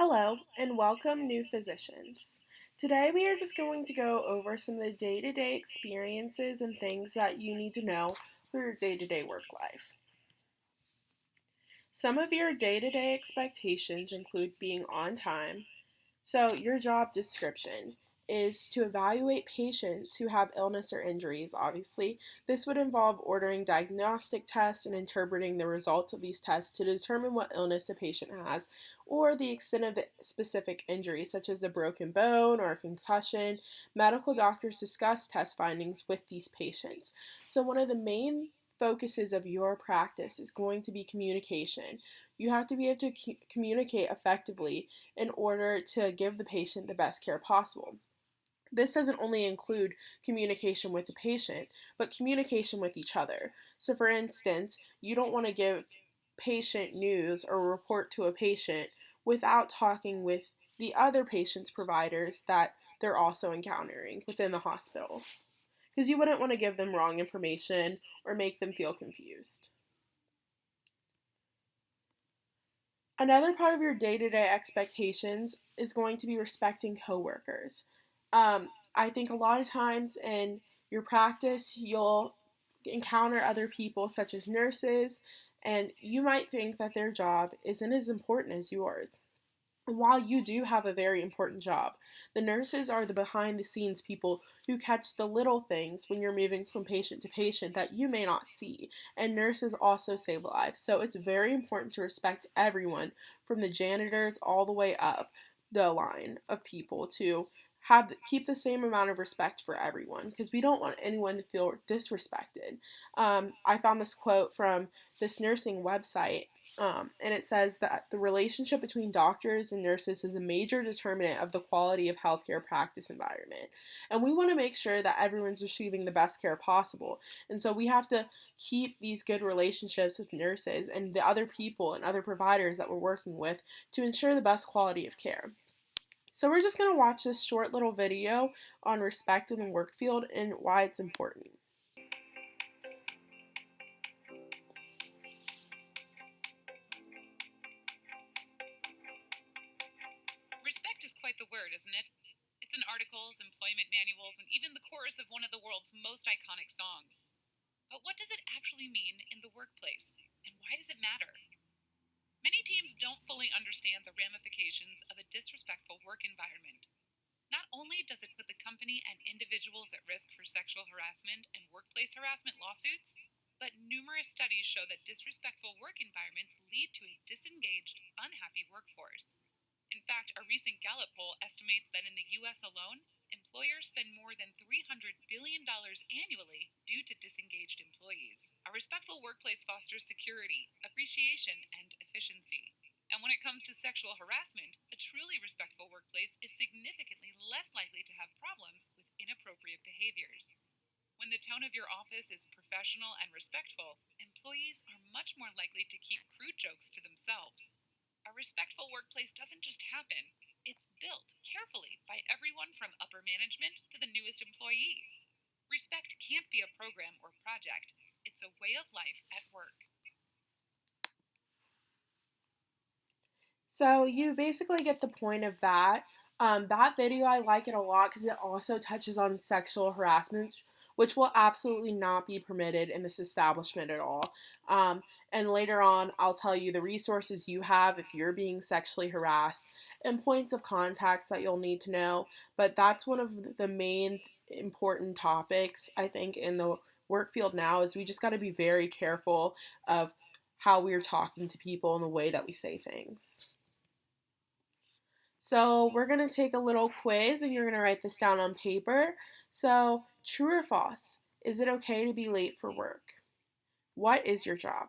Hello, and welcome, new physicians. Today, we are just going to go over some of the day to day experiences and things that you need to know for your day to day work life. Some of your day to day expectations include being on time. So, your job description is to evaluate patients who have illness or injuries, obviously. This would involve ordering diagnostic tests and interpreting the results of these tests to determine what illness a patient has or the extent of the specific injury, such as a broken bone or a concussion. Medical doctors discuss test findings with these patients. So, one of the main focuses of your practice is going to be communication. You have to be able to communicate effectively in order to give the patient the best care possible. This doesn't only include communication with the patient, but communication with each other. So, for instance, you don't want to give patient news or report to a patient without talking with the other patient's providers that they're also encountering within the hospital, because you wouldn't want to give them wrong information or make them feel confused. Another part of your day to day expectations is going to be respecting coworkers. I think a lot of times in your practice, you'll encounter other people, such as nurses, and you might think that their job isn't as important as yours. And while you do have a very important job, the nurses are the behind the scenes people who catch the little things when you're moving from patient to patient that you may not see. And nurses also save lives. So it's very important to respect everyone from the janitors all the way up the line of people to keep the same amount of respect for everyone, because we don't want anyone to feel disrespected. I found this quote from this nursing website, and it says that the relationship between doctors and nurses is a major determinant of the quality of healthcare practice environment. And we want to make sure that everyone's receiving the best care possible. And so we have to keep these good relationships with nurses and the other people and other providers that we're working with to ensure the best quality of care. So we're just going to watch this short little video on respect in the work field and why it's important. Respect is quite the word, isn't it? It's in articles, employment manuals, and even the chorus of one of the world's most iconic songs. But what does it actually mean in the workplace? And why does it matter? Many teams don't fully understand the ramifications of a disrespectful work environment. Not only does it put the company and individuals at risk for sexual harassment and workplace harassment lawsuits, but numerous studies show that disrespectful work environments lead to a disengaged, unhappy workforce. In fact, a recent Gallup poll estimates that in the U.S. alone, employers spend more than $300 billion annually due to disengaged employees. A respectful workplace fosters security, appreciation, and efficiency. And when it comes to sexual harassment, a truly respectful workplace is significantly less likely to have problems with inappropriate behaviors. When the tone of your office is professional and respectful, employees are much more likely to keep crude jokes to themselves. A respectful workplace doesn't just happen, it's built carefully by everyone from upper management to the newest employee. Respect can't be a program or project, it's a way of life at work. So you basically get the point of that. That video, I like it a lot because it also touches on sexual harassment, which will absolutely not be permitted in this establishment at all. And later on, I'll tell you the resources you have if you're being sexually harassed and points of contacts that you'll need to know. But that's one of the main important topics, I think, in the work field now, is we just got to be very careful of how we're talking to people and the way that we say things. So we're going to take a little quiz and you're going to write this down on paper. So, true or false? Is it okay to be late for work? What is your job?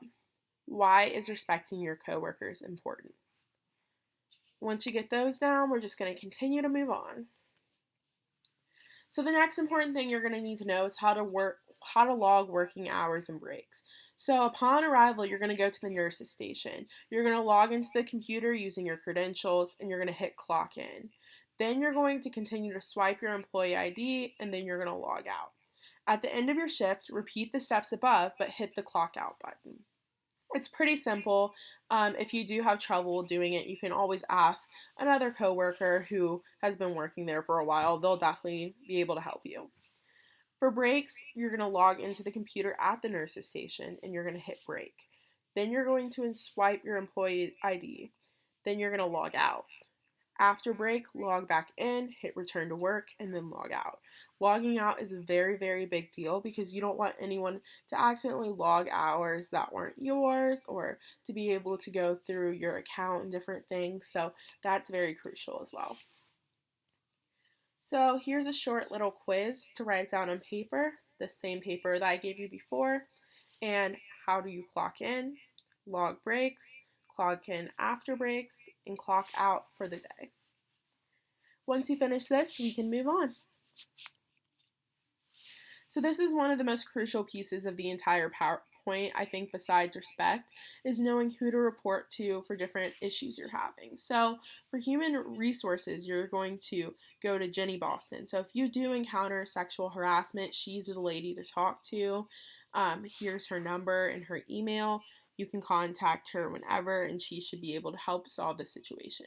Why is respecting your coworkers important? Once you get those down, we're just going to continue to move on. So the next important thing you're going to need to know is how to log working hours and breaks. So upon arrival, you're going to go to the nurse's station. You're going to log into the computer using your credentials and you're going to hit clock in. Then you're going to continue to swipe your employee ID and then you're going to log out. At the end of your shift, repeat the steps above but hit the clock out button. It's pretty simple. If you do have trouble doing it, you can always ask another coworker who has been working there for a while. They'll definitely be able to help you. For breaks, you're going to log into the computer at the nurse's station and you're going to hit break. Then you're going to swipe your employee ID. Then you're going to log out. After break, log back in, hit return to work, and then log out. Logging out is a very, very big deal because you don't want anyone to accidentally log hours that weren't yours or to be able to go through your account and different things. So that's very crucial as well. So here's a short little quiz to write down on paper, the same paper that I gave you before. And how do you clock in, log breaks, clock in after breaks, and clock out for the day. Once you finish this, we can move on. So this is one of the most crucial pieces of the entire PowerPoint, I think, besides respect, is knowing who to report to for different issues you're having. So for human resources, you're going to go to Jenny Boston. So if you do encounter sexual harassment, she's the lady to talk to. Here's her number and her email. You can contact her whenever, and she should be able to help solve the situation.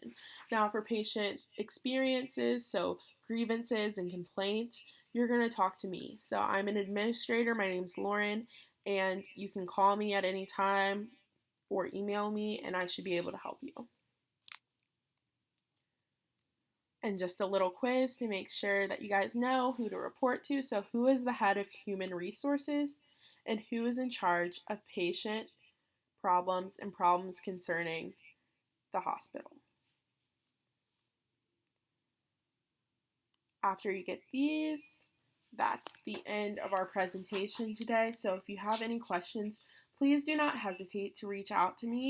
Now, for patient experiences, so grievances and complaints, you're going to talk to me. So I'm an administrator. My name's Lauren, and you can call me at any time or email me, and I should be able to help you. And just a little quiz to make sure that you guys know who to report to. So, who is the head of human resources, and who is in charge of patient problems and problems concerning the hospital? After you get these, that's the end of our presentation today. So if you have any questions, please do not hesitate to reach out to me.